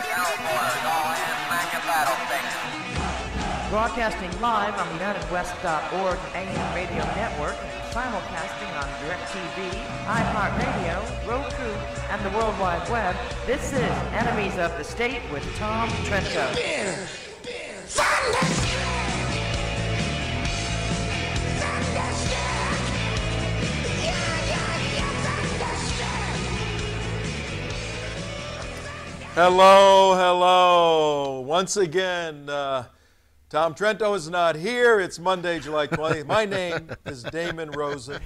Cowboys all in like a battle station. Broadcasting live on the UnitedWest.org AM radio network, simulcasting on DirecTV, iHeartRadio, Roku, and the World Wide Web. This is Enemies of the State with Tom Trento. Hello, hello. Once again, Tom Trento is not here. It's Monday, July 20th. My name is Damon Rosen.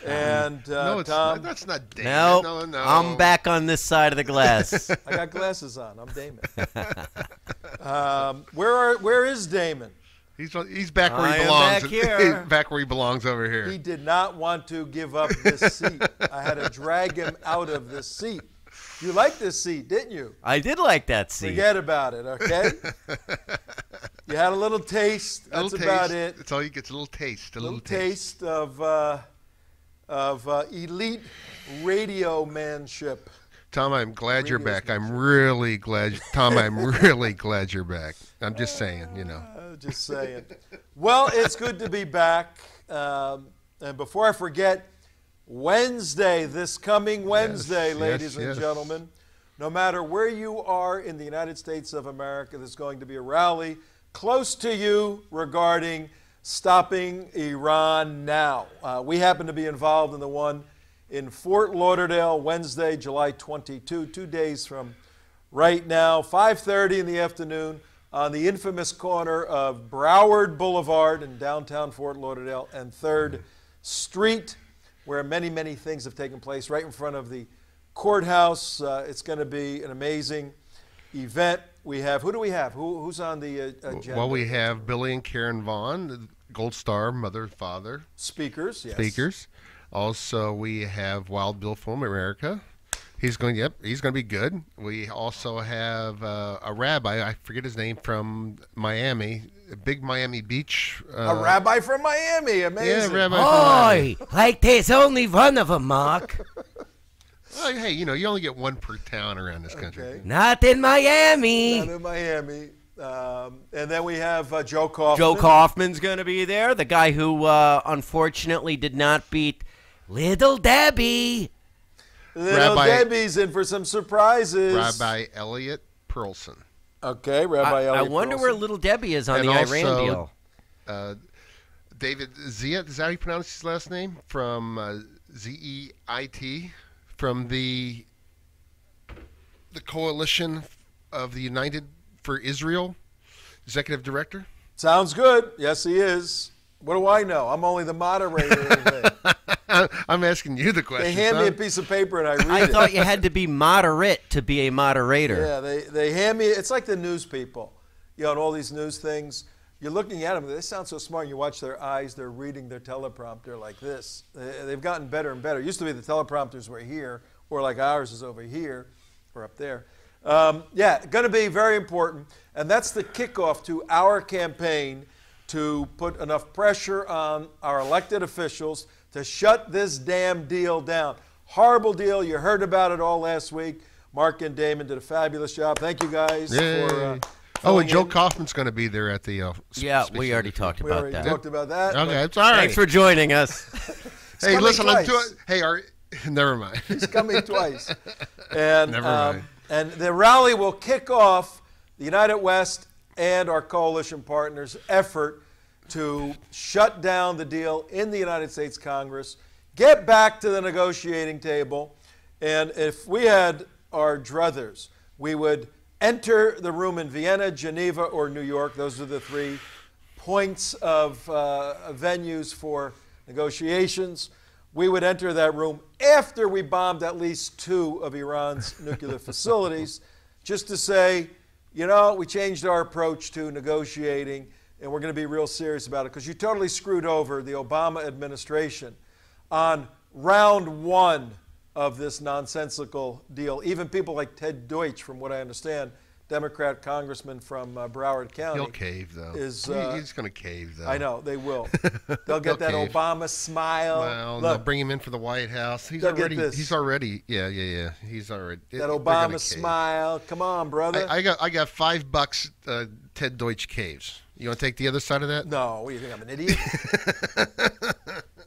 And no, Tom, that's not Damon. No, I'm back on this side of the glass. I got glasses on. I'm Damon. Where is Damon? He's back where he Back belongs. here. He's back where he belongs over here. He did not want to give up this seat. I had to drag him out of this seat. You liked this seat, didn't you? I did like that seat. Forget about it, okay? You had a little taste. That's about it. That's all you get. A little taste. A little taste of elite radio manship. Tom, I'm glad you're back. I'm really glad. Tom, I'm really glad you're back. I'm just saying, you know. Just saying. Well, it's good to be back. And before I forget, Wednesday, this coming Wednesday, ladies and gentlemen, no matter where you are in the United States of America, there's going to be a rally close to you regarding stopping Iran now. We happen to be involved in the one in Fort Lauderdale, Wednesday, July 22, 2 days from right now, 5:30 in the afternoon on the infamous corner of Broward Boulevard in downtown Fort Lauderdale and 3rd Street, where many, many things have taken place right in front of the courthouse. It's going to be an amazing event. We have, who do we have? Who's on the agenda? Well, we have Billy and Karen Vaughn, the Gold Star, mother, father. Speakers, yes. Speakers. Also, we have Wild Bill from America. He's going to be good. We also have a rabbi, I forget his name, from Miami, big Miami Beach. A rabbi from Miami, amazing. Yeah, rabbi from Miami. Like there's only one of them, Mark. Well, hey, you know, you only get one per town around this country. Okay. Not in Miami. Not in Miami. And then we have Joe Kaufman. Joe Kaufman's going to be there, the guy who unfortunately did not beat Little Debbie. Little Debbie's in for some surprises. Rabbi Elliot Pearlson. Okay, Rabbi Elliot I wonder Pearlson. where Little Debbie is on And the also, Iran deal. David Zeit, is that how you pronounce his last name? From Z-E-I-T, from the Coalition of the United for Israel, executive director. Sounds good. Yes, he is. What do I know? I'm only the moderator of the thing. I'm asking you the question. They hand me a piece of paper and I read I it. thought you had to be moderate to be a moderator. Yeah, they hand me, it's like the news people, you know, and all these news things. You're looking at them, they sound so smart, and you watch their eyes, they're reading their teleprompter like this. They've gotten better and better. It used to be the teleprompters were here, or like ours is over here, or up there. Yeah, going to be very important, and that's the kickoff to our campaign to put enough pressure on our elected officials to shut this damn deal down. Horrible deal. You heard about it all last week. Mark and Damon did a fabulous job. Thank you guys for and Joe Kaufman's going to be there at the yeah, we already talked about we that. talked about that. Okay, it's all right. Thanks for joining us. Hey, listen, twice. never mind. He's coming twice. And, Never mind. And the rally will kick off the United West and our coalition partners' effort to shut down the deal in the United States Congress, get back to the negotiating table, and if we had our druthers, we would enter the room in Vienna, Geneva, or New York. Those are the 3 points of venues for negotiations. We would enter that room after we bombed at least 2 of Iran's nuclear facilities, just to say, you know, we changed our approach to negotiating, and we're going to be real serious about it, because you totally screwed over the Obama administration on round 1 of this nonsensical deal. Even people like Ted Deutsch, from what I understand, Democrat congressman from Broward County. He'll cave, though. He's going to cave, though. I know, they will. They'll get that cave. Obama smile. Well, they'll bring him in for the White House. He's already, He's already, He's already. That Obama smile. Come on, brother. I got $5 Ted Deutsch caves. You want to take the other side of that? No, what do you think, I'm an idiot?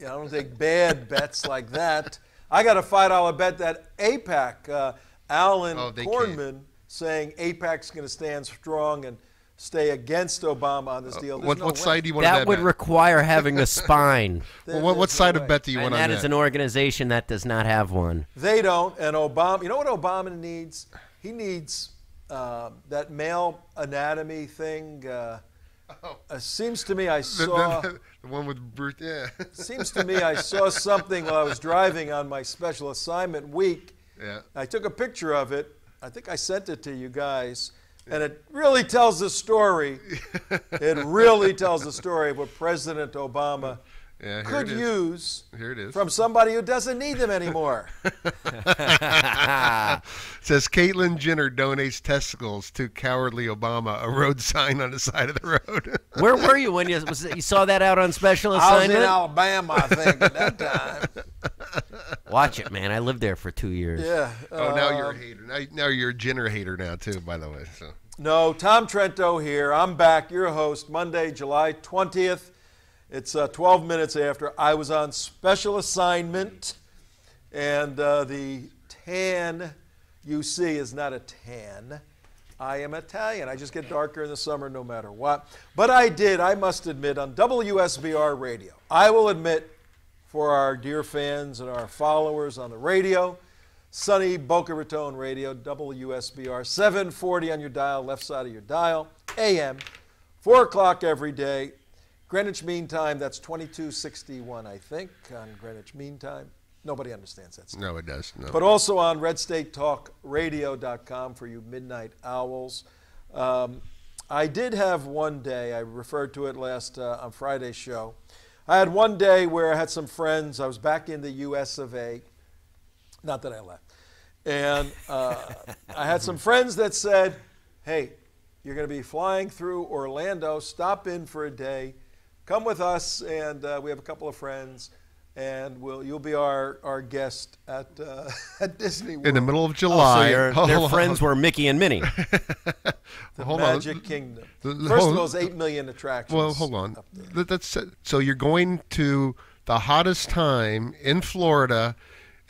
I don't take bad bets like that. I got a $5 bet that AIPAC, Alan Kornman, saying AIPAC's going to stand strong and stay against Obama on this deal. What side do you want to bet? That would require having a spine. Well, what side of bet do you want on that? And that is an organization that does not have one. They don't. And Obama, you know what Obama needs? He needs that male anatomy thing. Seems to me I saw the one with Bruce. Yeah. Seems to me I saw something while I was driving on my special assignment week. Yeah. I took a picture of it. I think I sent it to you guys, and it really tells the story. It really tells the story of what President Obama could use from somebody who doesn't need them anymore. It says Caitlyn Jenner donates testicles to cowardly Obama, a road sign on the side of the road. Where were you when you saw that out on special assignment? I was in Alabama, I think, at that time. Watch it, man. I lived there for 2 years. Yeah. Now you're a hater. Now you're a Jenner hater now, too, by the way. So. No, Tom Trento here. I'm back, your host, Monday, July 20th. It's 12 minutes after I was on special assignment, and the tan you see is not a tan. I am Italian. I just get darker in the summer no matter what. But I must admit, on WSBR radio, I will admit for our dear fans and our followers on the radio, sunny Boca Raton radio, WSBR, 740 on your dial, left side of your dial, AM, 4 o'clock every day. Greenwich Mean Time, that's 2261, I think, on Greenwich Mean Time. Nobody understands that stuff. No, it does. No. But also on redstatetalkradio.com for you midnight owls. I did have one day, I referred to it last on Friday's show. I had one day where I had some friends. I was back in the US of A. Not that I left. And I had some friends that said, hey, you're going to be flying through Orlando. Stop in for a day. Come with us, and we have a couple of friends, and you'll be our guest at Disney World. In the middle of July. Their friends were Mickey and Minnie. The Magic Kingdom. First of all, there's 8 million attractions. Well, hold on. So you're going to the hottest time in Florida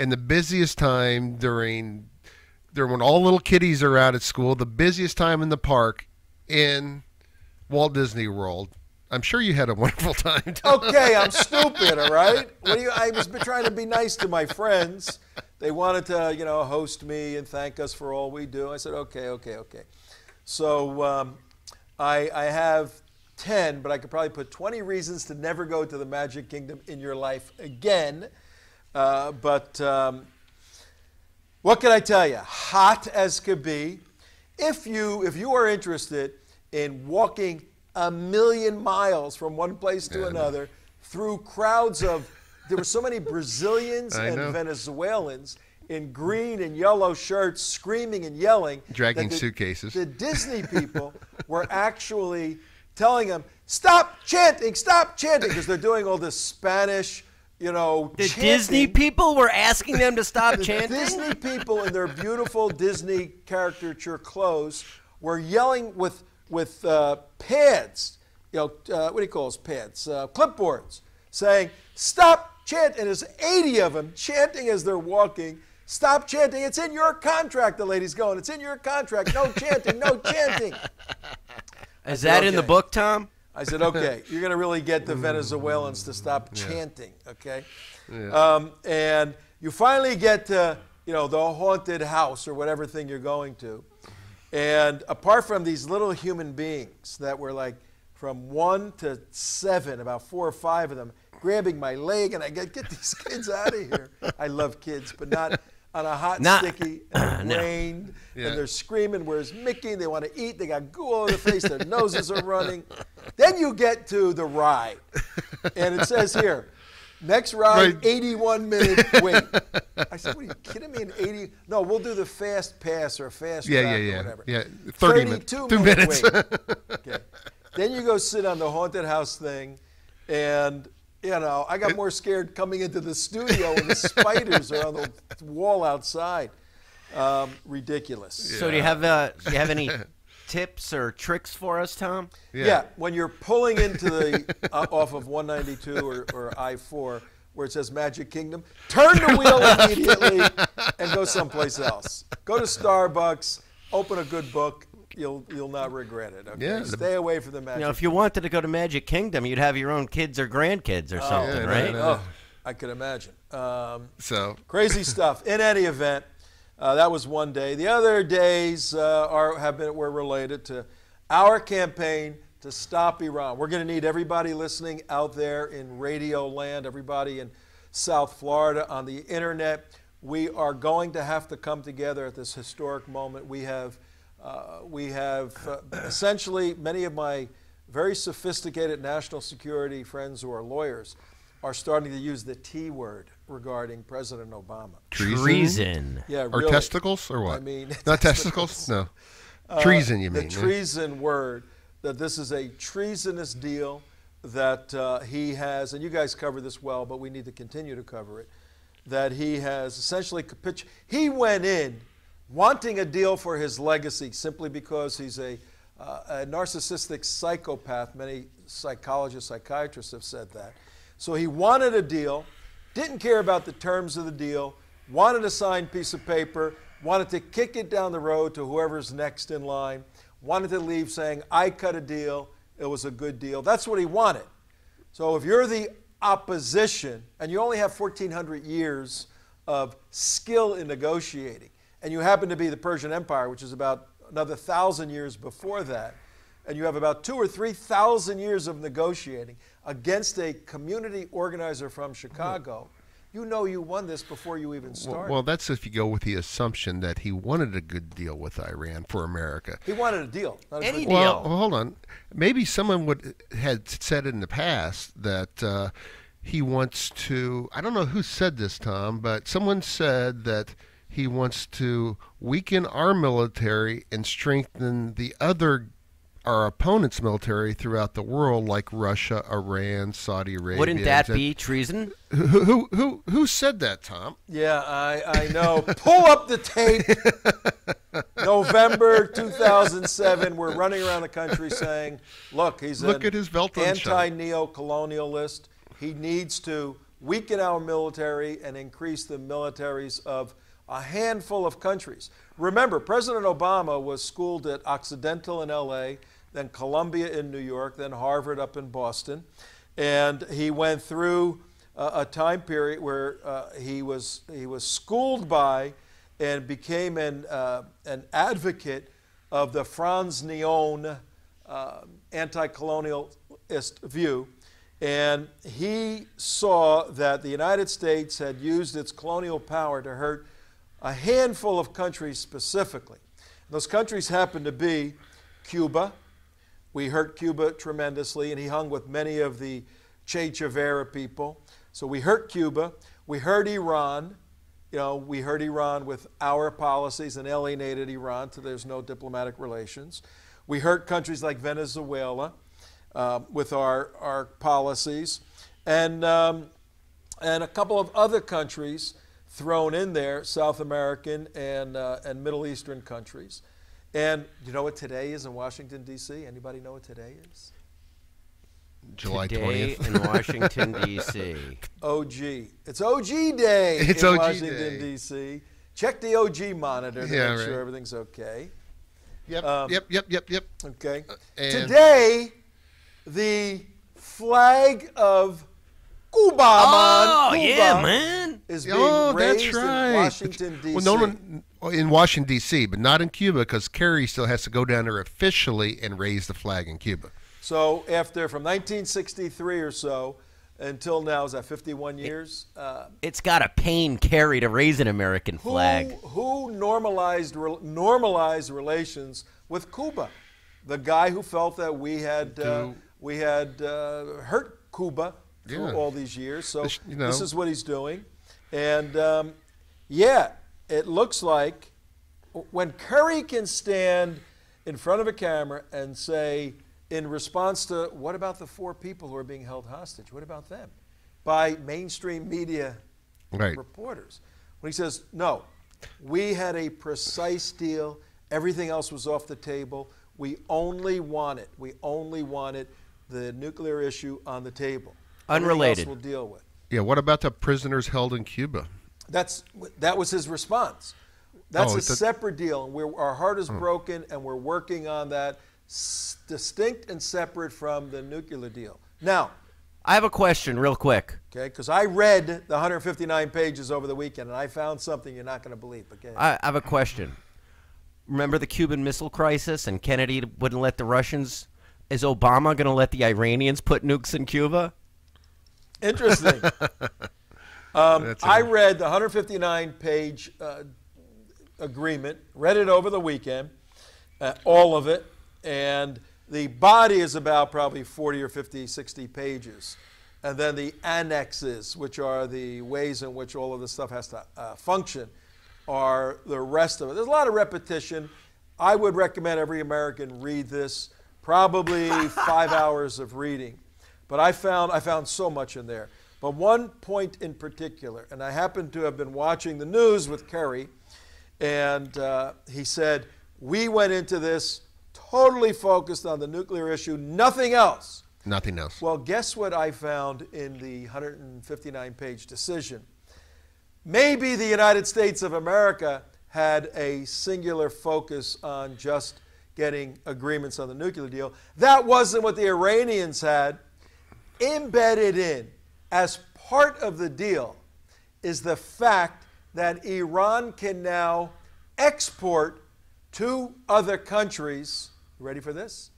and the busiest time during when all little kiddies are out at school, the busiest time in the park in Walt Disney World. I'm sure you had a wonderful time. Okay, I'm stupid, all right? I was trying to be nice to my friends. They wanted to, host me and thank us for all we do. I said, okay. So I have 10, but I could probably put 20 reasons to never go to the Magic Kingdom in your life again. But what can I tell you? Hot as could be. If you are interested in walking 1,000,000 miles from one place to another through crowds of, there were so many Brazilians and Venezuelans in green and yellow shirts screaming and yelling. Dragging suitcases. The Disney people were actually telling them, stop chanting, because they're doing all this Spanish, The chanting. Disney people were asking them to stop chanting? The Disney people in their beautiful Disney caricature clothes were yelling with pads, what do you call those pads? Clipboards, saying, stop chanting. And there's 80 of them chanting as they're walking. Stop chanting. It's in your contract, the lady's going. It's in your contract. No chanting, no chanting. Is that in the book, Tom? I said, okay, you're going to really get the Venezuelans to stop chanting, okay? Yeah. And you finally get to, the haunted house or whatever thing you're going to. And apart from these little human beings that were like from 1 to 7, about 4 or 5 of them, grabbing my leg, and I get these kids out of here. I love kids, but not on a hot, sticky, and rained, and they're screaming, where's Mickey? They want to eat. They got goo all over their face. Their noses are running. Then you get to the ride, and it says here, Next ride, Right. 81-minute wait. I said, what are you kidding me? No, we'll do the fast pass or fast track or whatever. Yeah, 30 minutes. 2 minutes. Wait. Okay. Then you go sit on the haunted house thing, and, you know, I got more scared coming into the studio when the spiders are on the wall outside. Ridiculous. So do you have any tips or tricks for us, Tom? Yeah, when you're pulling into the off of 192 or I-4 where it says Magic Kingdom, turn the wheel immediately and go someplace else. Go to Starbucks, open a good book. You'll not regret it. Okay? Yeah, Stay away from the Magic. You know, if you wanted to go to Magic Kingdom, you'd have your own kids or grandkids or something, yeah, right? no. Oh, I could imagine. So Crazy stuff. In any event, that was one day. The other days were related to our campaign to stop Iran. We're going to need everybody listening out there in radio land, everybody in South Florida on the internet. We are going to have to come together at this historic moment. We have essentially many of my very sophisticated national security friends who are lawyers are starting to use the T word regarding President Obama. Treason. Yeah, or really. testicles or what? I mean, not testicles. No, treason. You mean the treason word? That this is a treasonous deal that he has, and you guys cover this well, but we need to continue to cover it. That he has essentially capitulated. He went in wanting a deal for his legacy simply because he's a narcissistic psychopath. Many psychologists, psychiatrists have said that. So he wanted a deal, didn't care about the terms of the deal, wanted a signed piece of paper, wanted to kick it down the road to whoever's next in line, wanted to leave saying, I cut a deal, it was a good deal. That's what he wanted. So if you're the opposition, and you only have 1,400 years of skill in negotiating, and you happen to be the Persian Empire, which is about another 1,000 years before that, and you have about 2,000 or 3,000 years of negotiating against a community organizer from Chicago, you know you won this before you even started. Well, that's if you go with the assumption that he wanted a good deal with Iran for America. He wanted a deal. Not a Any good deal. Well, hold on. Maybe someone had said in the past that he wants to. I don't know who said this, Tom, but someone said that he wants to weaken our military and strengthen our opponent's military throughout the world, like Russia, Iran, Saudi Arabia. Wouldn't that be treason? Who said that, Tom? Yeah, I know. Pull up the tape. November 2007, we're running around the country saying, look, he's Look at his belt unshot. anti-neo-colonialist. He needs to weaken our military and increase the militaries of a handful of countries. Remember, President Obama was schooled at Occidental in LA, then Columbia in New York, then Harvard up in Boston. And he went through a time period where he was schooled by and became an advocate of the Franz Neon anti-colonialist view. And he saw that the United States had used its colonial power to hurt a handful of countries specifically. Those countries happened to be Cuba. We hurt Cuba tremendously, and he hung with many of the Che Guevara people. So we hurt Cuba. We hurt Iran. You know, we hurt Iran with our policies and alienated Iran till there's no diplomatic relations. We hurt countries like Venezuela with our policies, and a couple of other countries thrown in there, South American and Middle Eastern countries. And you know what today is in Washington, D.C.? Anybody know what today is? July Today 20th. in Washington, D.C. OG. It's OG Day It's in OG Washington, Day. D.C. Check the OG monitor to Yeah, make sure right. everything's okay. Yep. Okay. And- Today, the flag of Cuba, Oh, Cuba yeah, man. is being That's raised right. in Washington, D.C. Well, no one in Washington, D.C., but not in Cuba because Kerry still has to go down there officially and raise the flag in Cuba. So from 1963 or so until now, is that 51 years? It's got a pain Kerry to raise an American flag. Who normalized relations with Cuba? The guy who felt that we had hurt Cuba through all these years. So you know. this is what he's doing. And, yeah, it looks like when Kerry can stand in front of a camera and say, in response to, what about the 4 people who are being held hostage? What about them? By mainstream media reporters. When he says, no, we had a precise deal. Everything else was off the table. We only wanted the nuclear issue on the table. Unrelated. Everything else we'll deal with. Yeah, what about the prisoners held in Cuba? That was his response. That's a separate deal. And our heart is broken, and we're working on that, distinct and separate from the nuclear deal. Now, I have a question real quick. Okay, because I read the 159 pages over the weekend, and I found something you're not going to believe. Okay. I have a question. Remember the Cuban Missile Crisis and Kennedy wouldn't let the Russians? Is Obama going to let the Iranians put nukes in Cuba? Interesting. I read the 159-page agreement, read it over the weekend, all of it, and the body is about probably 40 or 50, 60 pages. And then the annexes, which are the ways in which all of this stuff has to function, are the rest of it. There's a lot of repetition. I would recommend every American read this, probably 5 hours of reading. But I found so much in there. But one point in particular, and I happen to have been watching the news with Kerry, and he said, we went into this totally focused on the nuclear issue, nothing else. Nothing else. Well, guess what I found in the 159-page decision? Maybe the United States of America had a singular focus on just getting agreements on the nuclear deal. That wasn't what the Iranians had. Embedded in, as part of the deal, is the fact that Iran can now export to other countries. You ready for this?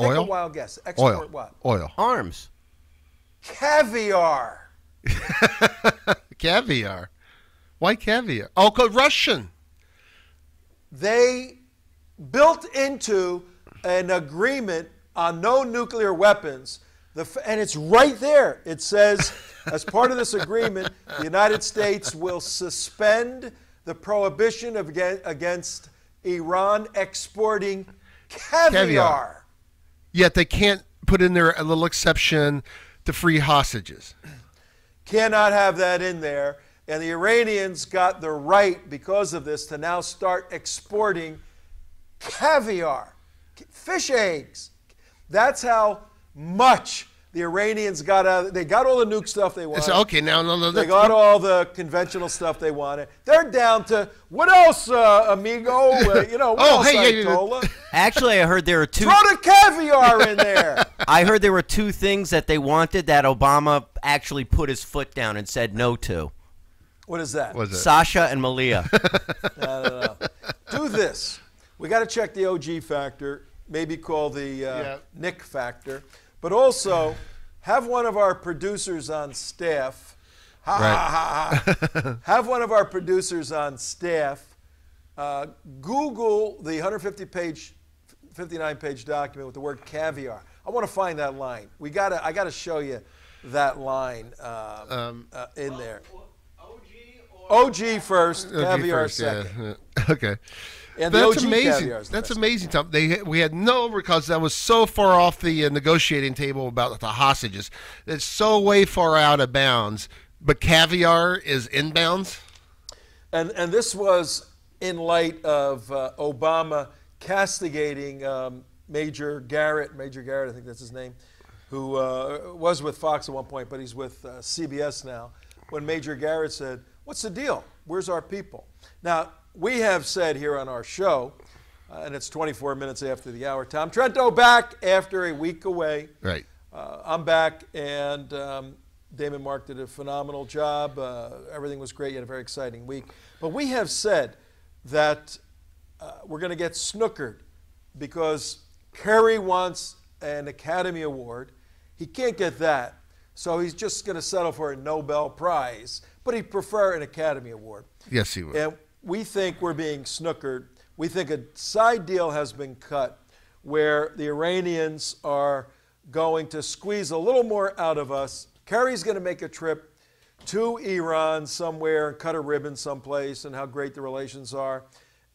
Oil? Take a wild guess. Export what? Oil. Arms. Caviar. Caviar. Why caviar? Oh, 'cause Russian. They built into an agreement on no nuclear weapons, and it's right there. It says, as part of this agreement, the United States will suspend the prohibition against Iran exporting caviar. Yet they can't put in there a little exception to free hostages. Cannot have that in there. And the Iranians got the right, because of this, to now start exporting caviar, fish eggs. That's how much the Iranians got out of it. They got all the nuke stuff they wanted. Okay, no. They got all the conventional stuff they wanted. They're down to, what else, amigo? What else, Ayatollah? Actually, I heard there were two. Throw the caviar in there. I heard there were 2 things that they wanted that Obama actually put his foot down and said no to. What is that? What's it? Sasha and Malia. No. Do this. We got to check the OG factor, maybe call the Nick factor, but also have one of our producers on staff. Have one of our producers on staff Google the 159-page document with the word caviar. I want to find that line. I got to show you that line in there. OG first, caviar second. Yeah. Okay. And that's the OG amazing. That's amazing, Tom. We had no, because that was so far off the negotiating table about the hostages. It's so way far out of bounds. But caviar is inbounds. And this was in light of Obama castigating Major Garrett, I think that's his name, who was with Fox at one point, but he's with CBS now. When Major Garrett said, "What's the deal? Where's our people?" Now, we have said here on our show, and it's 24 minutes after the hour, Tom Trento back after a week away. Right. I'm back, and Damon Mark did a phenomenal job. Everything was great. You had a very exciting week. But we have said that we're going to get snookered because Kerry wants an Academy Award. He can't get that, so he's just going to settle for a Nobel Prize. But he'd prefer an Academy Award. Yes, he would. And we think we're being snookered. We think a side deal has been cut where the Iranians are going to squeeze a little more out of us. Kerry's going to make a trip to Iran somewhere and cut a ribbon someplace and how great the relations are.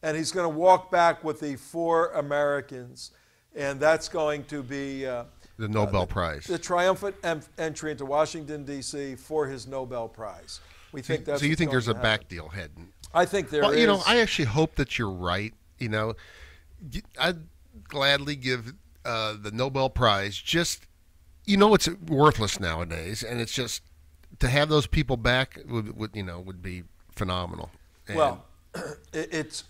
And he's going to walk back with the 4 Americans. And that's going to be the Nobel Prize. The triumphant entry into Washington, D.C. for his Nobel Prize. We think that's so you think there's a happen. back deal heading? I think there is. Well, you know, I actually hope that you're right. You know, I'd gladly give the Nobel Prize. Just, you know, it's worthless nowadays, and it's just to have those people back would be phenomenal. And well, it's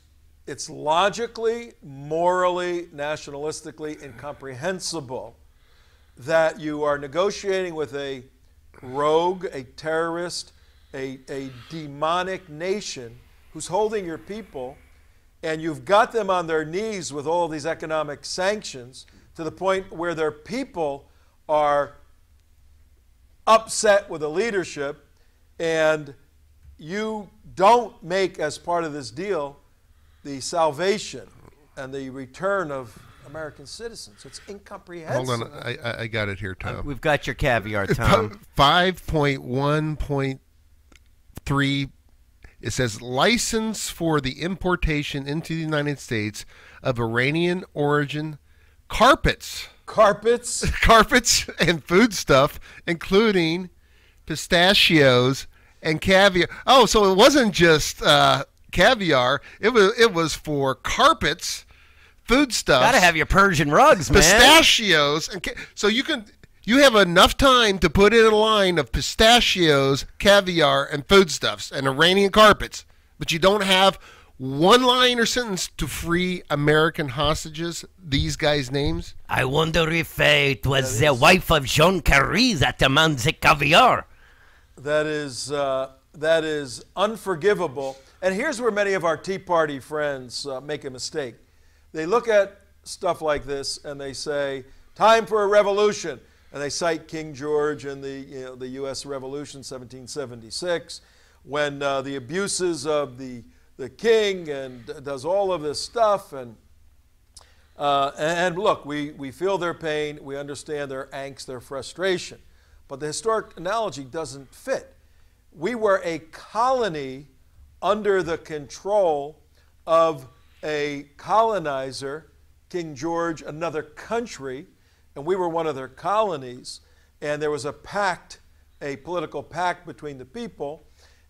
logically, morally, nationalistically incomprehensible that you are negotiating with a rogue, a terrorist, a demonic nation who's holding your people, and you've got them on their knees with all these economic sanctions to the point where their people are upset with the leadership, and you don't make as part of this deal the salvation and the return of American citizens. It's incomprehensible. Hold on, I got it here, Tom. We've got your caviar, Tom. 5.1.3, it says license for the importation into the United States of Iranian origin carpets. Carpets And foodstuff, including pistachios and caviar. Oh, so it wasn't just caviar. It was for carpets, foodstuffs. Gotta have your Persian rugs, man. Pistachios, and so you have enough time to put in a line of pistachios, caviar, and foodstuffs and Iranian carpets, but you don't have one line or sentence to free American hostages. These guys' names. I wonder if it was the wife of Jean Carré that demands the caviar. That is unforgivable. And here's where many of our Tea Party friends make a mistake. They look at stuff like this and they say, time for a revolution. And they cite King George and the U.S. Revolution, 1776, when the abuses of the king and does all of this stuff. And look, we feel their pain. We understand their angst, their frustration. But the historic analogy doesn't fit. We were a colony under the control of a colonizer, King George, another country, and we were one of their colonies. And there was a pact, a political pact between the people,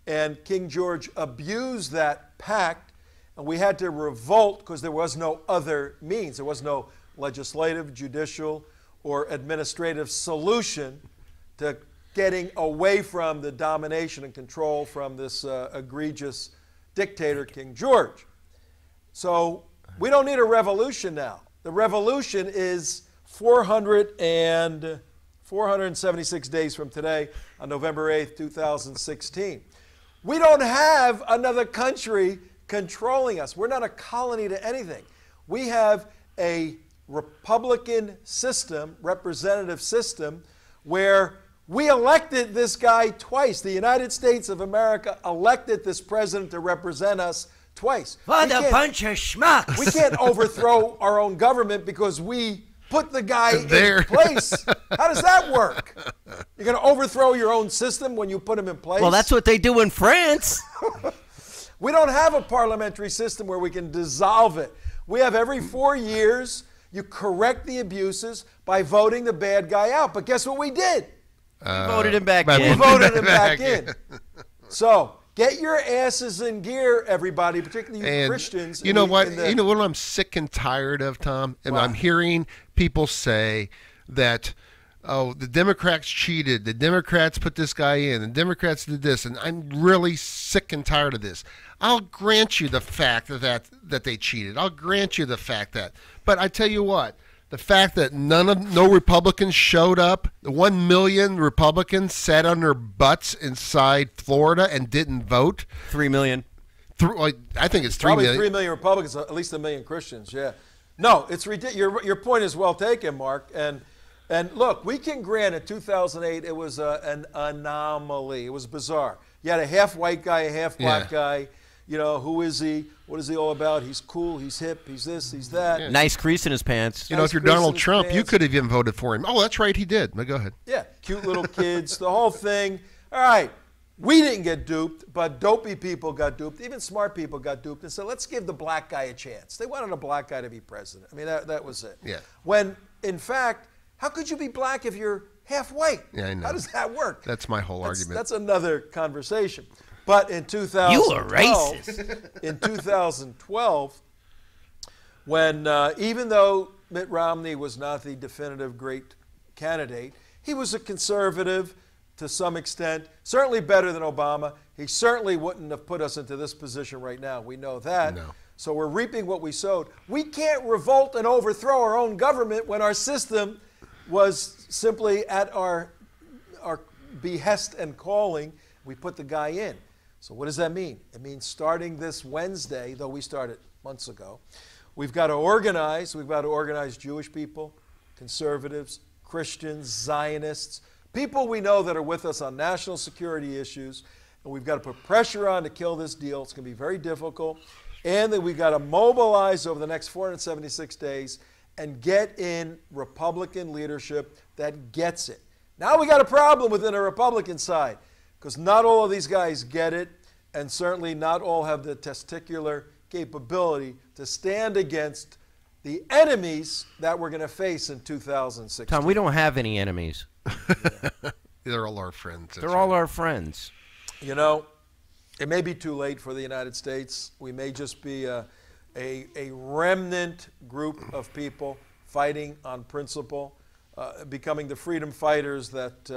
and King George abused that pact, and we had to revolt because there was no other means. There was no legislative, judicial, or administrative solution to getting away from the domination and control from this egregious dictator, King George. So we don't need a revolution now. The revolution is 476 days from today, on November 8th, 2016. We don't have another country controlling us. We're not a colony to anything. We have a Republican system, representative system, where we elected this guy twice. The United States of America elected this president to represent us twice. What a bunch of schmucks. We can't overthrow our own government because we put the guy there in place. How does that work? You're going to overthrow your own system when you put him in place? Well, that's what they do in France. We don't have a parliamentary system where we can dissolve it. We have every 4 years, you correct the abuses by voting the bad guy out. But guess what we did? Voted him back in. We voted him back in. So get your asses in gear, everybody, particularly you Christians. You know what? You know what I'm sick and tired of, Tom? And I'm hearing people say that, oh, the Democrats cheated. The Democrats put this guy in. The Democrats did this. And I'm really sick and tired of this. I'll grant you the fact that they cheated. I'll grant you the fact that. But I tell you what. The fact that no Republicans showed up, 1 million Republicans sat on their butts inside Florida and didn't vote. 3 million. I think it's 3 Probably million. 3 million Republicans, at least 1 million Christians, yeah. No, it's ridiculous. Your point is well taken, Mark. And look, we can grant in 2008 it was an anomaly. It was bizarre. You had a half-white guy, a half-black guy. You know, who is he? What is he all about? He's cool, he's hip, he's this, he's that. Yeah. Nice crease in his pants. You know, if you're Donald Trump, you could have even voted for him. Oh, that's right, he did. But go ahead. Yeah, cute little kids, the whole thing. All right, we didn't get duped, but dopey people got duped. Even smart people got duped and said, let's give the black guy a chance. They wanted a black guy to be president. I mean, that was it. Yeah. When, in fact, how could you be black if you're half white? Yeah, I know. How does that work? That's my whole argument. That's another conversation. But in 2012, You are racist. In 2012, when even though Mitt Romney was not the definitive great candidate, he was a conservative to some extent, certainly better than Obama. He certainly wouldn't have put us into this position right now. We know that. No. So we're reaping what we sowed. We can't revolt and overthrow our own government when our system was simply at our behest and calling. We put the guy in. So what does that mean? It means starting this Wednesday, though we started months ago, we've got to organize. We've got to organize Jewish people, conservatives, Christians, Zionists, people we know that are with us on national security issues, and we've got to put pressure on to kill this deal. It's going to be very difficult. And then we've got to mobilize over the next 476 days and get in Republican leadership that gets it. Now we got a problem within the Republican side because not all of these guys get it, and certainly not all have the testicular capability to stand against the enemies that we're going to face in 2016. Tom, we don't have any enemies. They're all our friends. They're all our friends. You know, it may be too late for the United States. We may just be a remnant group of people fighting on principle, becoming the freedom fighters that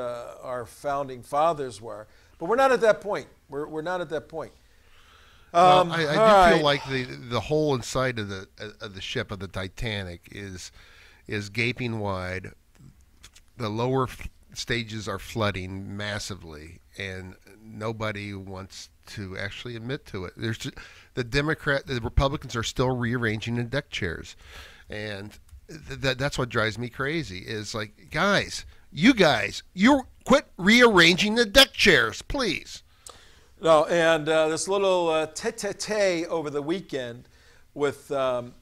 our founding fathers were. But we're not at that point. We're not at that point. Well, I do feel like the hole inside of the ship of the Titanic is gaping wide. The lower stages are flooding massively, and nobody wants to actually admit to it. The Republicans are still rearranging the deck chairs, and that's what drives me crazy. Is like, you quit rearranging the deck chairs, please. No, and this little tete-a-tete over the weekend with Donald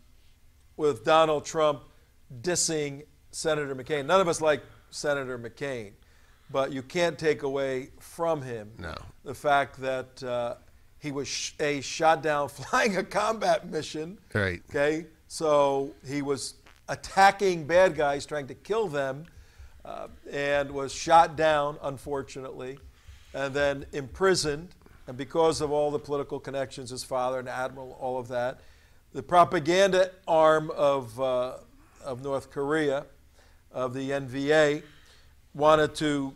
Trump dissing Senator McCain. None of us like Senator McCain, but you can't take away from him the fact that he was shot down flying a combat mission. Right. Okay, so he was attacking bad guys, trying to kill them, and was shot down, unfortunately, and then imprisoned. And because of all the political connections, his father, an admiral, all of that, the propaganda arm of North Korea, of the NVA, wanted to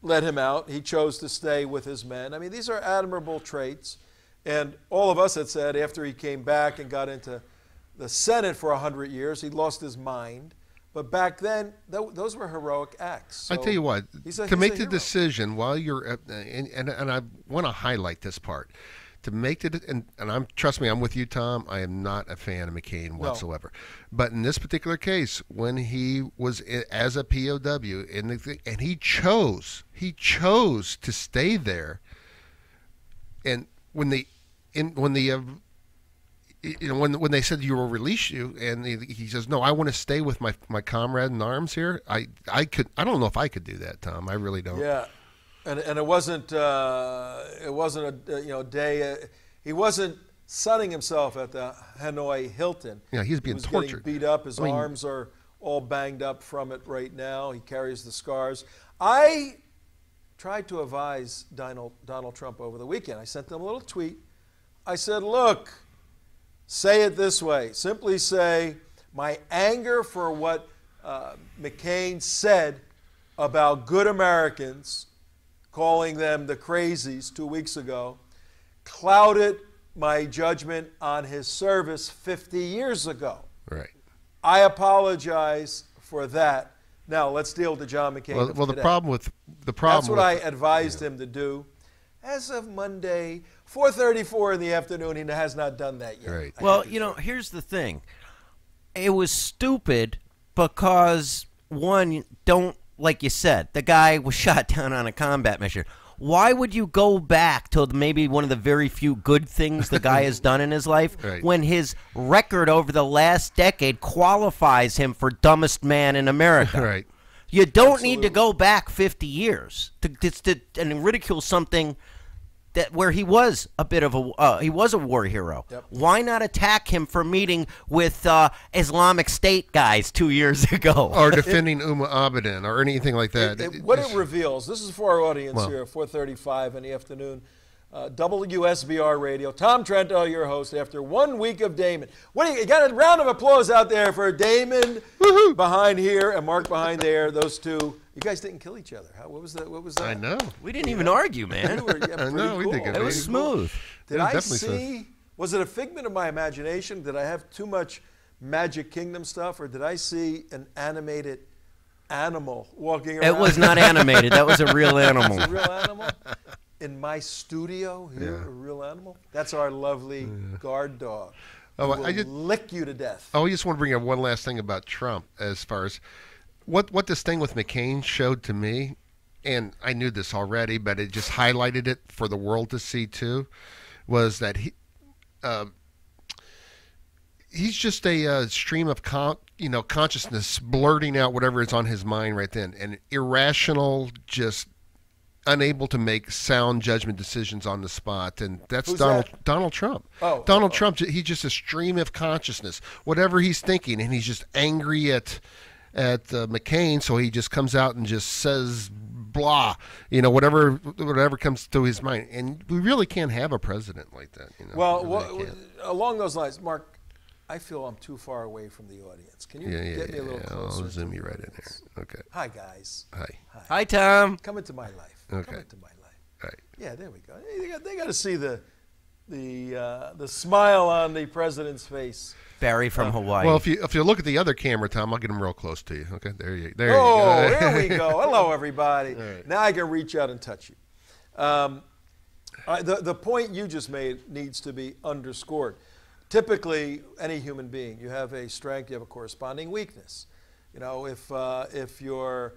let him out. He chose to stay with his men. I mean, these are admirable traits. And all of us had said after he came back and got into the Senate for 100 years, he lost his mind. But back then, those were heroic acts. So I tell you what, he's to make the hero. decision while you're, and I want to highlight this part, to make the, and trust me, I'm with you, Tom. I am not a fan of McCain whatsoever. No. But in this particular case, when he was as a POW, and he chose to stay there, and when they said you will release you, and he says, no, I want to stay with my comrade in arms here. I don't know if I could do that, Tom. I really don't. Yeah, and it wasn't a day. He wasn't sunning himself at the Hanoi Hilton. Yeah, he's being tortured. Getting beat up. His arms are all banged up from it right now. He carries the scars. I tried to advise Donald Trump over the weekend. I sent them a little tweet. I said, look, say it this way. Simply say, my anger for what McCain said about good Americans, calling them the crazies 2 weeks ago, clouded my judgment on his service 50 years ago. Right. I apologize for that. Now let's deal with the John McCain of today. That's what I advised him to do. As of Monday, 4:34 in the afternoon, he has not done that yet. Right. Well, here's the thing. It was stupid because, one, like you said, the guy was shot down on a combat mission. Why would you go back to maybe one of the very few good things the guy has done in his life when his record over the last decade qualifies him for dumbest man in America? Right. You don't need to go back 50 years and ridicule something that where he was a bit of he was a war hero. Yep. Why not attack him for meeting with Islamic State guys 2 years ago? Or defending Abedin or anything like that. What it reveals, this is for our audience here, 4:35 in the afternoon, WSBR Radio. Tom Trento, your host, after 1 week of Damon. You got a round of applause out there for Damon behind here and Mark behind there, those two. You guys didn't kill each other. What was that? I know. We didn't even argue, man. I know, we did good. It was smooth. Did I see, was it a figment of my imagination? Did I have too much Magic Kingdom stuff, or did I see an animated animal walking around? It was not animated. That was a real animal. It was a real animal? In my studio here, a real animal? That's our lovely guard dog. Oh, I just lick you to death. Oh, I just want to bring up one last thing about Trump as far as what this thing with McCain showed to me, and I knew this already, but it just highlighted it for the world to see too, was that he's just a stream of consciousness blurting out whatever is on his mind right then, and irrational, just unable to make sound judgment decisions on the spot, and that's Donald Trump. Donald Trump, he's just a stream of consciousness, whatever he's thinking, and he's just angry at McCain, so he just comes out and just says blah, whatever comes to his mind, and we really can't have a president like that. Along those lines, Mark, I feel I'm too far away from the audience. Can you get me a little closer? I'll zoom you right in there. Okay. Hi, guys. Hi, Tom. Come into my life. Okay. Come into my life. Right. Yeah, there we go. They got to see the smile on the president's face. Barry from Hawaii. Well, if you look at the other camera, Tom, I'll get him real close to you. Okay, there you go. There we go. Hello, everybody. Right. Now I can reach out and touch you. The point you just made needs to be underscored. Typically, any human being, you have a strength, you have a corresponding weakness. If you're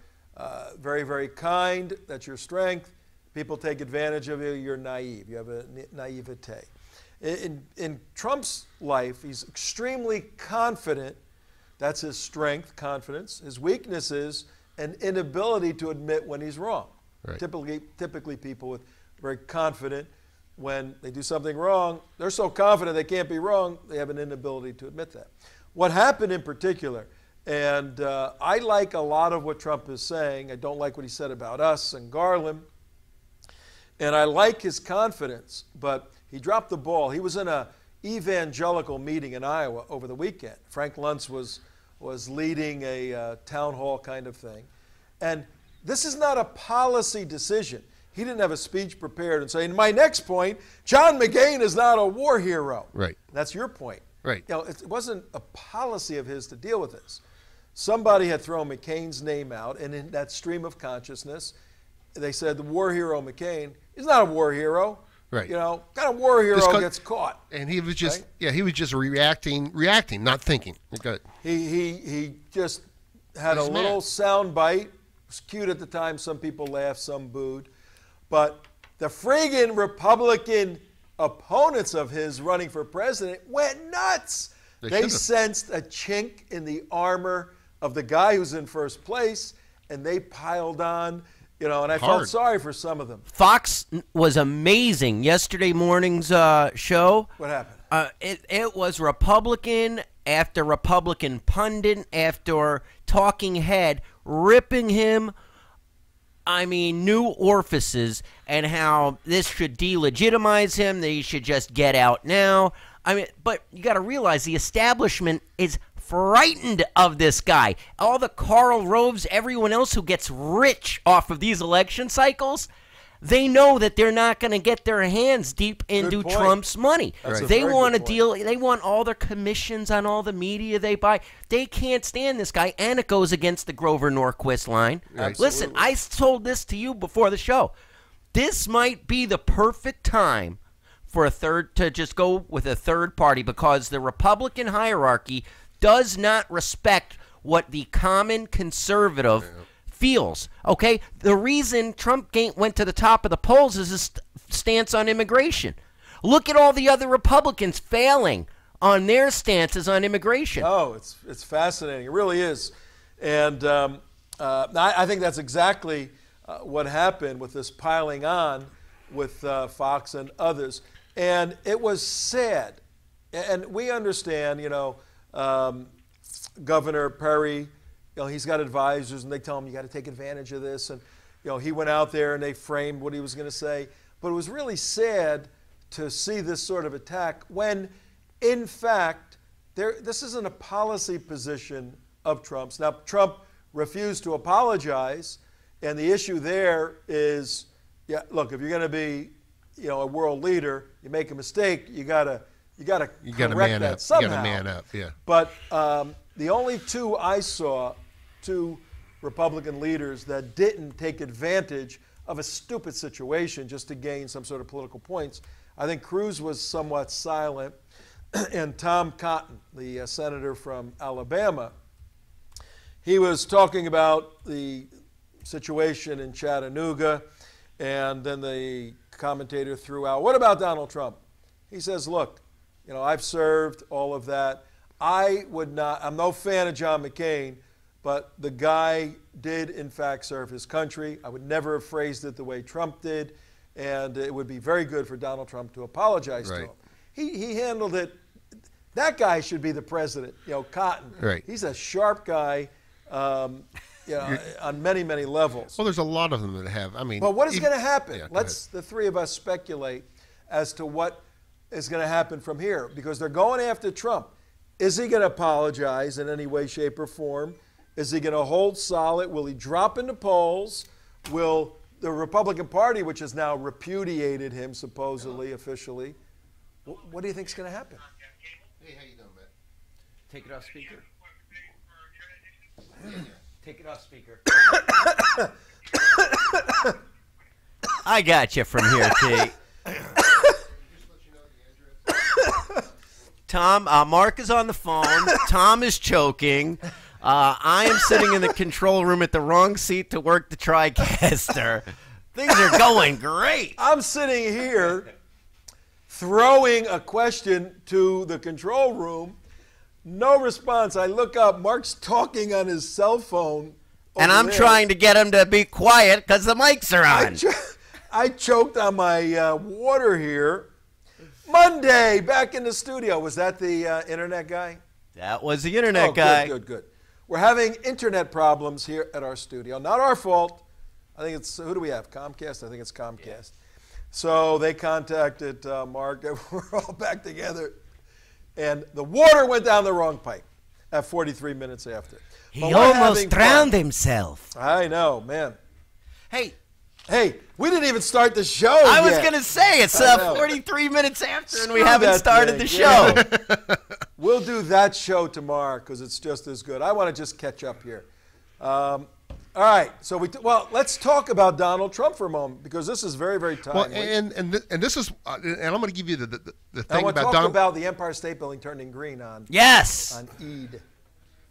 very, very kind, that's your strength. People take advantage of you. You're naive. You have a naivete. In Trump's life, he's extremely confident. That's his strength, confidence. His weakness is an inability to admit when he's wrong. Right. Typically people with very confident, when they do something wrong, they're so confident they can't be wrong, they have an inability to admit that. What happened in particular, and I like a lot of what Trump is saying. I don't like what he said about us and Garland, and I like his confidence, but he dropped the ball. He was in an evangelical meeting in Iowa over the weekend. Frank Luntz was leading a town hall kind of thing. And this is not a policy decision. He didn't have a speech prepared and say, my next point, John McCain is not a war hero. Right. That's your point. Right. It wasn't a policy of his to deal with this. Somebody had thrown McCain's name out, and in that stream of consciousness, they said the war hero McCain is not a war hero. Right. Kind of war hero gets caught. And he was just, he was just reacting, not thinking. Good. He just had a little sound bite. It was cute at the time. Some people laughed, some booed. But the friggin' Republican opponents of his running for president went nuts. They sensed a chink in the armor of the guy who's in first place, and they piled on. And I felt sorry for some of them. Fox was amazing yesterday morning's show. What happened? It was Republican after Republican pundit after talking head ripping him, new orifices, and how this should delegitimize him, that he should just get out now. But you got to realize the establishment is frightened of this guy. All the Karl Roves, everyone else who gets rich off of these election cycles, they know that they're not going to get their hands deep into Trump's money. They want to deal. They want all their commissions on all the media they buy. They can't stand this guy, and it goes against the Grover Norquist line. Listen, I told this to you before the show. This might be the perfect time for to just go with a third party, because the Republican hierarchy does not respect what the common conservative feels. Okay, the reason Trump went to the top of the polls is his stance on immigration. Look at all the other Republicans failing on their stances on immigration. Oh, it's fascinating. It really is. And I think that's exactly what happened with this piling on with Fox and others. And it was sad. And we understand, Governor Perry, he's got advisors, and they tell him you got to take advantage of this. And, he went out there and they framed what he was going to say. But it was really sad to see this sort of attack when, in fact, this isn't a policy position of Trump's. Now, Trump refused to apologize, and the issue there is, look, if you're going to be, a world leader, you make a mistake, you gotta correct that somehow. You gotta man up, yeah. But the only two I saw, two Republican leaders that didn't take advantage of a stupid situation just to gain some sort of political points. I think Cruz was somewhat silent, and Tom Cotton, the senator from Alabama, he was talking about the situation in Chattanooga, and then the commentator threw out, what about Donald Trump? He says, look, I've served all of that. I'm no fan of John McCain, but the guy did, in fact, serve his country. I would never have phrased it the way Trump did, and it would be very good for Donald Trump to apologize to him. He handled it. That guy should be the president, Cotton. Right. He's a sharp guy, on many, many levels. Well, there's a lot of them that have. But what is going to happen? Yeah, Let's the three of us speculate as to what is going to happen from here, because they're going after Trump. Is he going to apologize in any way, shape, or form? Is he going to hold solid? Will he drop in the polls? Will the Republican Party, which has now repudiated him supposedly, officially, what do you think is going to happen? Hey, how you doing, man? Take it off speaker. Take it off speaker. I got you from here, T. Tom, Mark is on the phone. Tom is choking. I am sitting in the control room at the wrong seat to work the TriCaster. Things are going great. I'm sitting here throwing a question to the control room. No response. I look up. Mark's talking on his cell phone. And I'm trying to get him to be quiet because the mics are on. I choked on my water here. Monday, back in the studio. Was that the internet guy? That was the internet guy. Good. We're having internet problems here at our studio. Not our fault. I think it's, who do we have? Comcast? I think it's Comcast. Yeah. So they contacted Mark, and we're all back together. And the water went down the wrong pipe at 43 minutes after. He almost drowned himself. I know, man. Hey, we didn't even start the show I yet. was going to say, it's 43 minutes after, and we haven't started the show. Yeah. We'll do that show tomorrow because it's just as good. I want to just catch up here. All right, so let's talk about Donald Trump for a moment because this is very, very timely. Well, and this is, and I'm going to give you the thing I want about to talk about the Empire State Building turning green on Yes on Eid.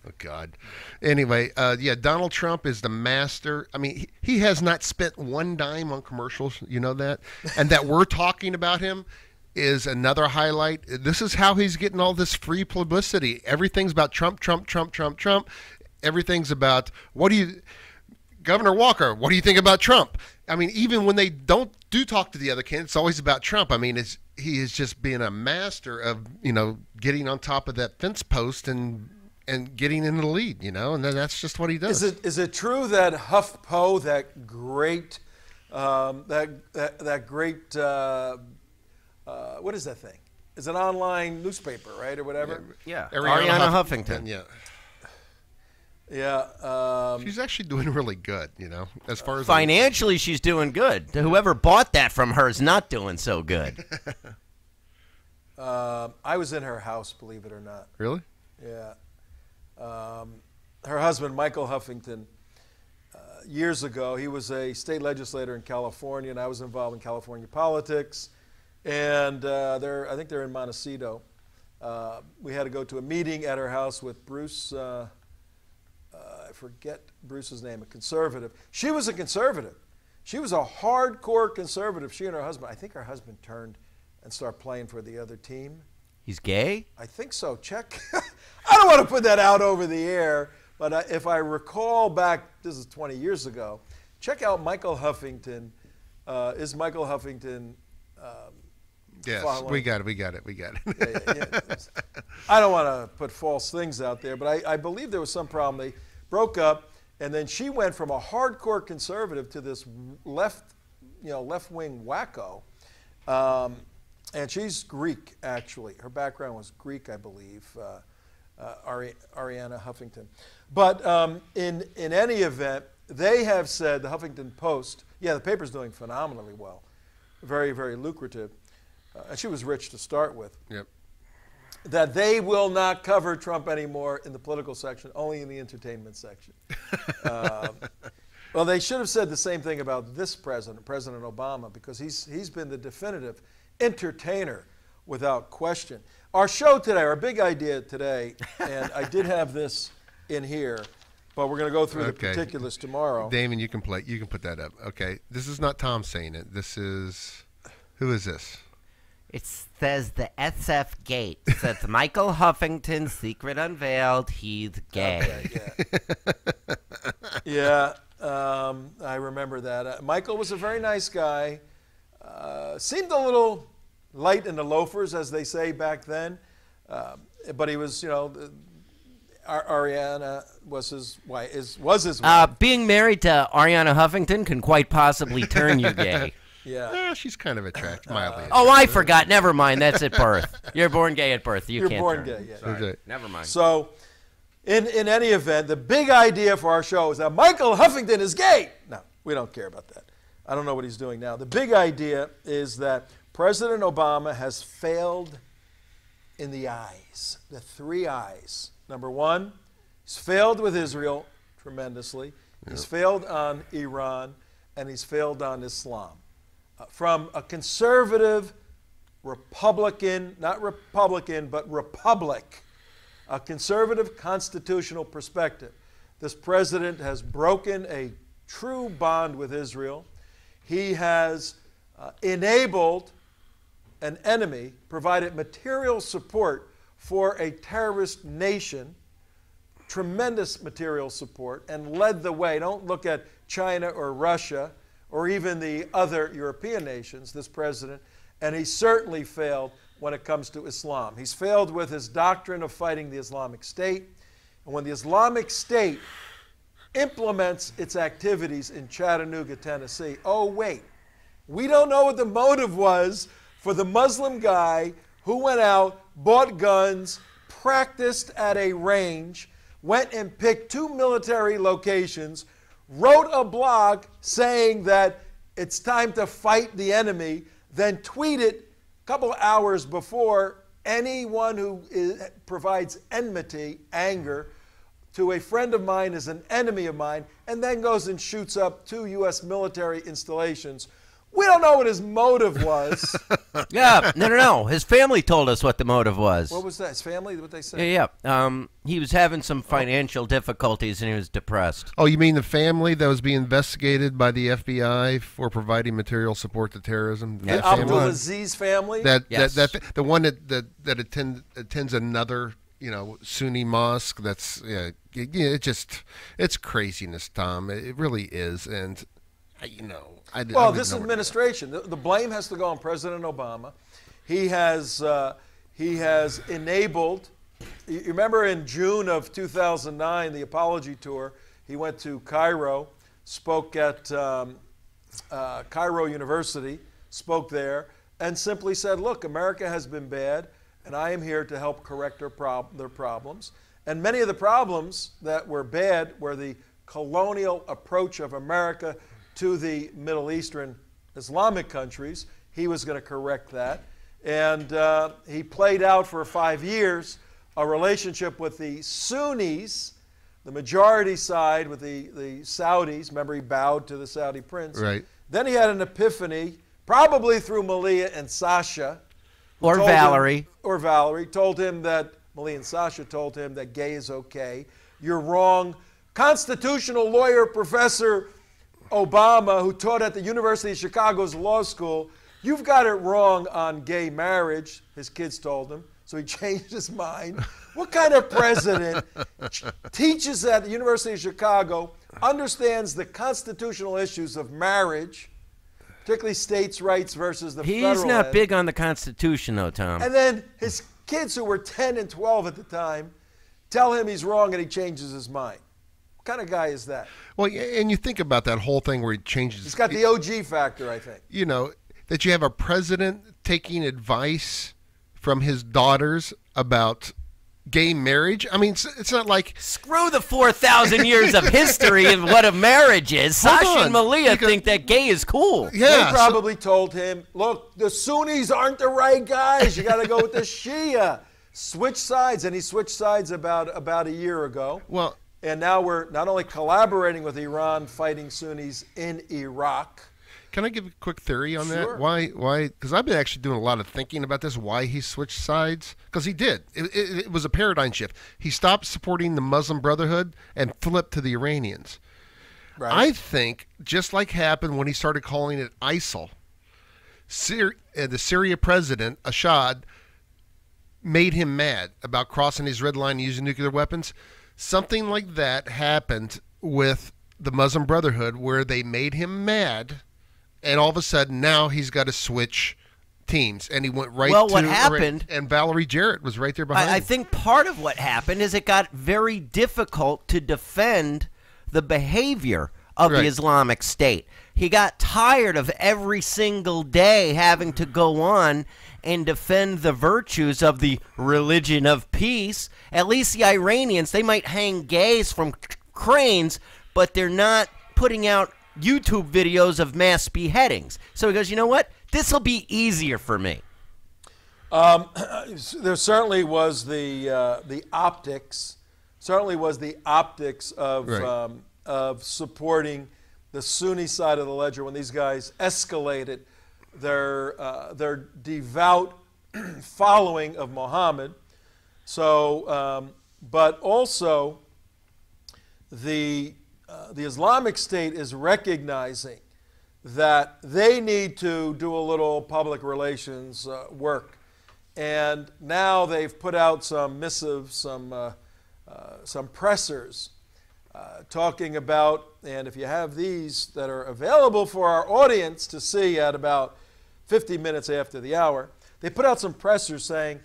Oh, God. Anyway, Donald Trump is the master. I mean, he has not spent one dime on commercials. You know that? And that we're talking about him is another highlight. This is how he's getting all this free publicity. Everything's about Trump, Trump, Trump, Trump, Trump. Everything's about, Governor Walker, what do you think about Trump? I mean, even when they do talk to the other candidates, it's always about Trump. I mean, he is just being a master of, getting on top of that fence post and getting in the lead, and that's just what he does. Is it true that HuffPo, that great, what is that thing? It's an online newspaper, right, or whatever? Yeah. Arianna Huffington. Yeah. Yeah. She's actually doing really good, as far as financially, she's doing good. Whoever bought that from her is not doing so good. I was in her house, believe it or not. Really? Yeah. Her husband, Michael Huffington, years ago, he was a state legislator in California, and I was involved in California politics. And I think they're in Montecito. We had to go to a meeting at her house with Bruce. I forget Bruce's name, a conservative. She was a conservative. She was a hardcore conservative, she and her husband. I think her husband turned and started playing for the other team. He's gay? I think so. Check. I don't want to put that out over the air, But if I recall back, this is 20 years ago, check out Michael Huffington. Is Michael Huffington... Yes, following? we got it. Yeah. I don't want to put false things out there, but I believe there was some problem. They broke up, and then she went from a hardcore conservative to this left-wing wacko. And she's Greek, actually. Her background was Greek, I believe, Ariana Huffington. But in any event, they have said, the Huffington Post, the paper's doing phenomenally well, very, very lucrative. And she was rich to start with. Yep. That they will not cover Trump anymore in the political section, only in the entertainment section. Well, they should have said the same thing about this president, President Obama, because he's been the definitive entertainer without question. Our show today, our big idea today, and I did have this in here, but we're going to go through the particulars tomorrow. Damon, you can put that up. Okay, this is not Tom saying it. This is, who is this? It says the SF Gate. It says Michael Huffington, secret unveiled, he's gay. Okay, I remember that. Michael was a very nice guy. Seemed a little light in the loafers, as they say back then. But he was, Ariana was his wife. Was his wife. Being married to Ariana Huffington can quite possibly turn you gay. Yeah. She's kind of attractive, mildly. Oh, I forgot. Never mind. That's at birth. You're born gay at birth. You're can't born turn. gay, yeah. Sorry. Never mind. So, in any event, the big idea for our show is that Michael Huffington is gay. No, we don't care about that. I don't know what he's doing now. The big idea is that President Obama has failed in the eyes, the three eyes. Number one, he's failed with Israel tremendously. He's failed on Iran, and he's failed on Islam. From a conservative Republican, not Republican, but republic, a conservative constitutional perspective, this president has broken a true bond with Israel. He has enabled an enemy, provided material support for a terrorist nation, tremendous material support, and led the way. Don't look at China or Russia or even the other European nations, this president, and he certainly failed when it comes to Islam. He's failed with his doctrine of fighting the Islamic State. And when the Islamic State implements its activities in Chattanooga, Tennessee, oh, wait, we don't know what the motive was for the Muslim guy who went out, bought guns, practiced at a range, went and picked 2 military locations, wrote a blog saying that it's time to fight the enemy, then tweeted a couple hours before, anyone who provides enmity, anger, to a friend of mine is an enemy of mine, and then goes and shoots up 2 U.S. military installations. We don't know what his motive was. Yeah, no. His family told us what the motive was. What was that? His family? What they said? Yeah. He was having some financial difficulties and he was depressed. Oh, you mean the family that was being investigated by the FBI for providing material support to terrorism? The Abdulaziz family? Yes. The one that attends another, Sunni mosque. That's it's craziness, Tom. It really is, and this administration, the blame has to go on President Obama. He has enabled. You remember in June of 2009, the apology tour. He went to Cairo, spoke at Cairo University, spoke there, and simply said, "Look, America has been bad, and I am here to help correct their problems." And many of the problems that were bad were the colonial approach of America to the Middle Eastern Islamic countries. He was going to correct that. And he played out for 5 years a relationship with the Sunnis, the majority side with the Saudis. Remember, he bowed to the Saudi prince. Right. Then he had an epiphany, probably through Malia and Sasha. Or Valerie. Told him that, Malia and Sasha told him that gay is okay. You're wrong. Constitutional lawyer, Professor Obama, who taught at the University of Chicago's law school, you've got it wrong on gay marriage, his kids told him. So he changed his mind. What kind of president teaches at the University of Chicago, understands the constitutional issues of marriage, particularly states' rights versus the federal He's not end, big on the Constitution, though, Tom. and then his kids, who were 10 and 12 at the time, tell him he's wrong and he changes his mind? What kind of guy is that? Well, and you think about that whole thing where he changes. He's got the OG factor, I think. You know, that you have a president taking advice from his daughters about gay marriage. I mean, it's not like... Screw the 4,000 years of history of what a marriage is. Sasha and Malia think that gay is cool. Yeah, they probably told him, look, the Sunnis aren't the right guys. You got to go with the Shia. Switch sides. And he switched sides about a year ago. Well, and now we're not only collaborating with Iran, fighting Sunnis in Iraq. Can I give a quick theory on Sure. that? Why? Because I've been actually doing a lot of thinking about this, why he switched sides. Because he did. It was a paradigm shift. He stopped supporting the Muslim Brotherhood and flipped to the Iranians. Right. I think, just like happened when he started calling it ISIL, the Syria president, Assad, made him mad about crossing his red line and using nuclear weapons. Something like that happened with the Muslim Brotherhood, where they made him mad. And all of a sudden, now he's got to switch teams, and he went right. Well, what happened? And Valerie Jarrett was right there behind him. I think part of what happened is it got very difficult to defend the behavior of the Islamic State. He got tired of every single day having to go on and defend the virtues of the religion of peace. At least the Iranians, they might hang gays from cranes, but they're not putting out YouTube videos of mass beheadings. So he goes, you know what? This will be easier for me. There certainly was the optics. Certainly was the optics of supporting the Sunni side of the ledger when these guys escalated their devout following of Muhammad. So, but also the Islamic State is recognizing that they need to do a little public relations work. And now they've put out some missives, some pressers talking about, and if you have these that are available for our audience to see at about 50 minutes after the hour, they put out some pressers saying,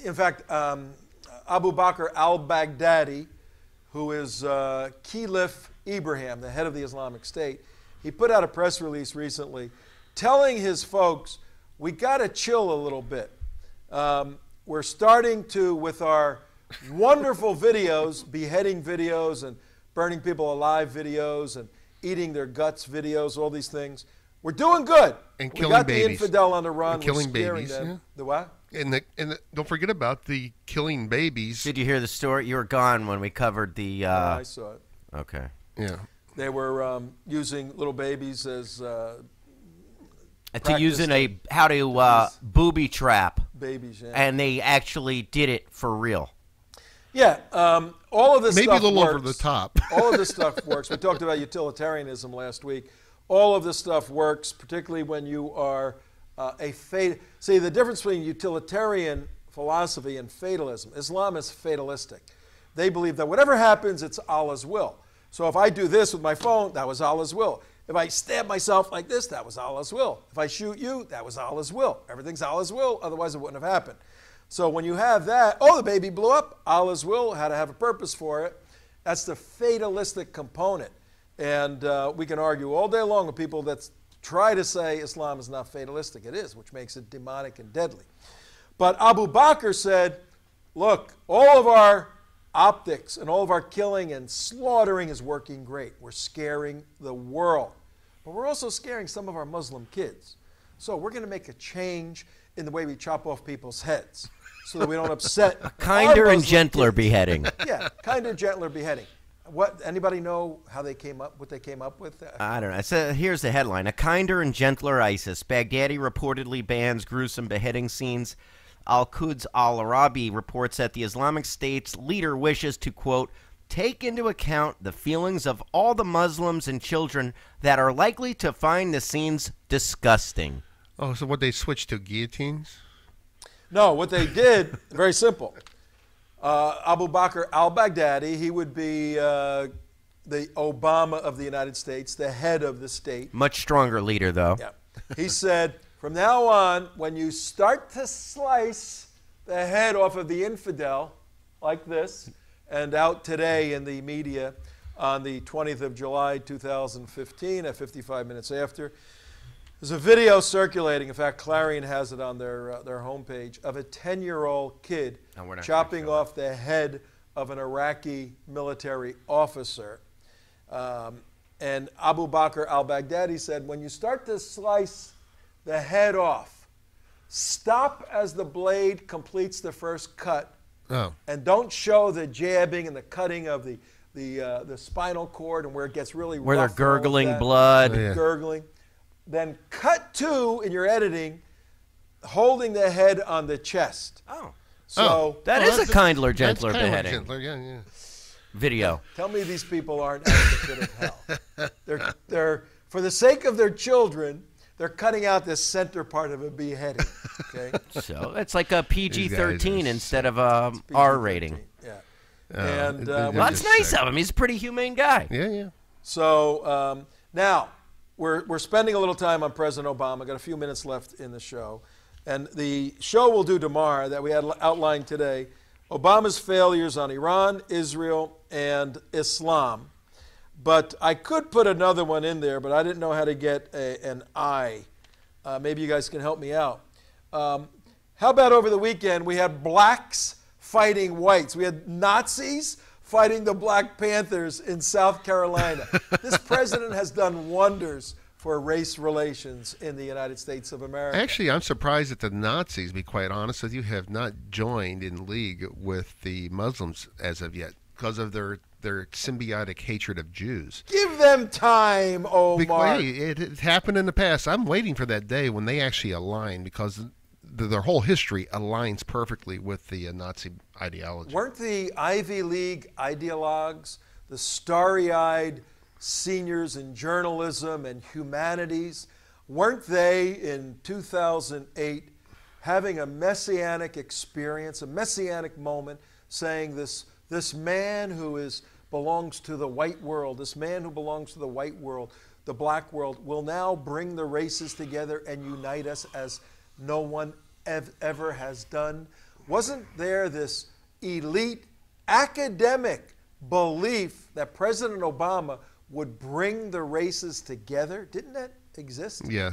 in fact, Abu Bakr al-Baghdadi, who is Caliph Ibrahim, the head of the Islamic State, he put out a press release recently telling his folks, we got to chill a little bit. We're starting to, with our wonderful videos, beheading videos and burning people alive videos and eating their guts videos, all these things. We're doing good. And we killing got babies. the infidel on the run. And killing We're scaring babies. them. Yeah. The what? And don't forget about the killing babies. Did you hear the story? You were gone when we covered the... Yeah, I saw it. Okay. Yeah. They were using little babies as To using how to booby trap. babies. Yeah. And they actually did it for real. Yeah, all of this Maybe stuff a little works. over the top. All of this stuff works. We talked about utilitarianism last week. All of this stuff works, particularly when you are See, the difference between utilitarian philosophy and fatalism, Islam is fatalistic. They believe that whatever happens, it's Allah's will. So if I do this with my phone, that was Allah's will. If I stab myself like this, that was Allah's will. If I shoot you, that was Allah's will. Everything's Allah's will, otherwise it wouldn't have happened. So when you have that, oh, the baby blew up, Allah's will, had to have a purpose for it. That's the fatalistic component. And we can argue all day long with people that try to say Islam is not fatalistic. It is, which makes it demonic and deadly. But Abu Bakr said, look, all of our optics and all of our killing and slaughtering is working great. We're scaring the world. But we're also scaring some of our Muslim kids. So we're going to make a change in the way we chop off people's heads so that we don't upset A kinder our and Muslim gentler kids. beheading. Yeah, kinder, gentler beheading. What? Anybody know how they came up? What they came up with? I don't know. So here's the headline: A kinder and gentler ISIS. Baghdadi reportedly bans gruesome beheading scenes. Al-Quds al-Arabi reports that the Islamic State's leader wishes to, quote, take into account the feelings of all the Muslims and children that are likely to find the scenes disgusting. Oh, so what, they switched to guillotines? No, what they did, very simple. Abu Bakr al-Baghdadi, he would be the Obama of the United States, the head of the state. Much stronger leader, though. Yeah. He said, from now on, when you start to slice the head off of the infidel, like this, and out today in the media on the 20th of July, 2015, at 55 minutes after, there's a video circulating. In fact, Clarion has it on their homepage of a 10-year-old kid chopping off the head of an Iraqi military officer. And Abu Bakr al-Baghdadi said, when you start to slice the head off, stop as the blade completes the first cut, and don't show the jabbing and the cutting of the spinal cord and where it gets really where rough they're gurgling blood. Gurgling. Then cut to, in your editing, holding the head on the chest. So that is a kindler, gentler beheading. Gentler, yeah. Video. Tell me these people aren't out of the pit of hell. They're for the sake of their children, they're cutting out this center part of a beheading. Okay. So it's like a PG-13 instead of a R rating. Yeah. And well, that's nice of him. He's a pretty humane guy. Yeah. So now we're spending a little time on President Obama. Got a few minutes left in the show, and the show we'll do tomorrow that we had outlined today: Obama's failures on Iran, Israel, and Islam. But I could put another one in there, but I didn't know how to get an I. Maybe you guys can help me out. How about over the weekend we had blacks fighting whites? We had Nazis fighting the Black Panthers in South Carolina. This president has done wonders for race relations in the United States of America. Actually, I'm surprised that the Nazis, to be quite honest with you, have not joined in league with the Muslims as of yet because of their symbiotic hatred of Jews. Give them time, Omar. Hey, it happened in the past. I'm waiting for that day when they actually align because their whole history aligns perfectly with the Nazi ideology. Weren't the Ivy League ideologues, the starry-eyed seniors in journalism and humanities, weren't they in 2008 having a messianic experience, a messianic moment, saying this man who belongs to the white world, this man who belongs to the white world, the black world, will now bring the races together and unite us as no one ever has done? Wasn't there this elite academic belief that President Obama would bring the races together? Didn't that exist? Yeah,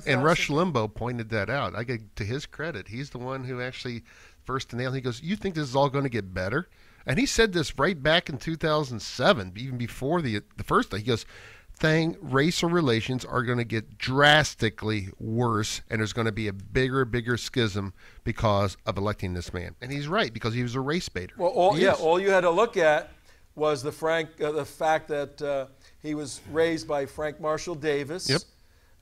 and Rush Limbaugh pointed that out. I get to his credit. He's the one who actually first nailed. He goes, "You think this is all going to get better?" And he said this right back in 2007, even before the first day. He goes, racial relations are going to get drastically worse, and there's going to be a bigger schism because of electing this man. And he's right, because he was a race baiter. Well, all you had to look at was the fact that he was raised by Frank Marshall Davis,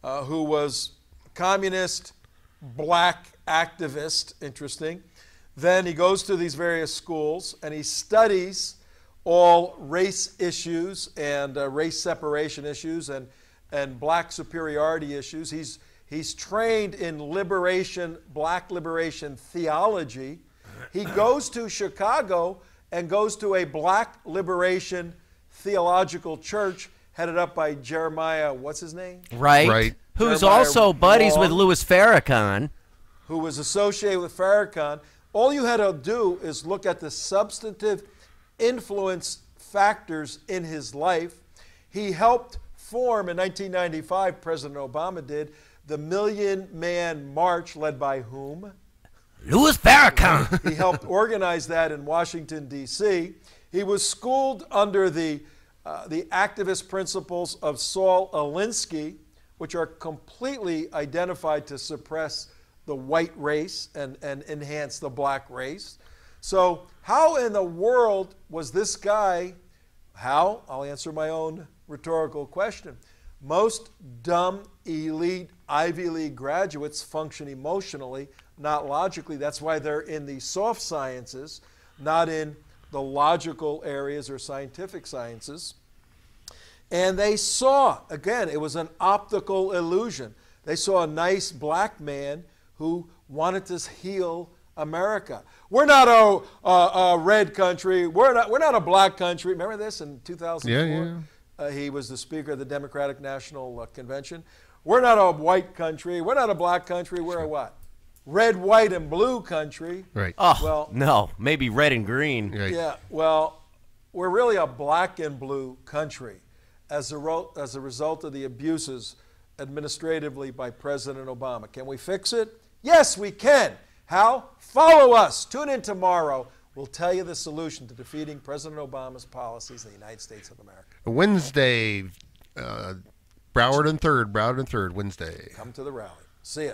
who was communist, black activist, interesting. Then he goes to these various schools and he studies all race issues and race separation issues and black superiority issues. He's trained in black liberation theology. He goes to Chicago and goes to a black liberation theological church headed up by Jeremiah, what's his name? Right. Who's also buddies with Louis Farrakhan. Who was associated with Farrakhan. All you had to do is look at the substantive influence factors in his life. He helped form, in 1995, President Obama did, the Million Man March, led by whom? Louis Farrakhan. He helped organize that in Washington, D.C. He was schooled under the activist principles of Saul Alinsky, which are completely identified to suppress the white race and enhance the black race. So how in the world was this guy, I'll answer my own rhetorical question. Most dumb, elite, Ivy League graduates function emotionally, not logically. That's why they're in the soft sciences, not in the logical areas or scientific sciences. And they saw, again, it was an optical illusion. They saw a nice black man who wanted to heal America. We're not a red country. We're not a black country. Remember this in 2004? Yeah. He was the Speaker of the Democratic National Convention. We're not a white country. We're not a black country. We're a what? Red, white, and blue country. Right. Oh, Well, no, maybe red and green. Right. yeah, well, we're really a black and blue country as a result of the abuses administratively by President Obama. Can we fix it? Yes, we can. How? Follow us. Tune in tomorrow. We'll tell you the solution to defeating President Obama's policies in the United States of America. Wednesday, Broward and 3rd, Wednesday. Come to the rally. See ya.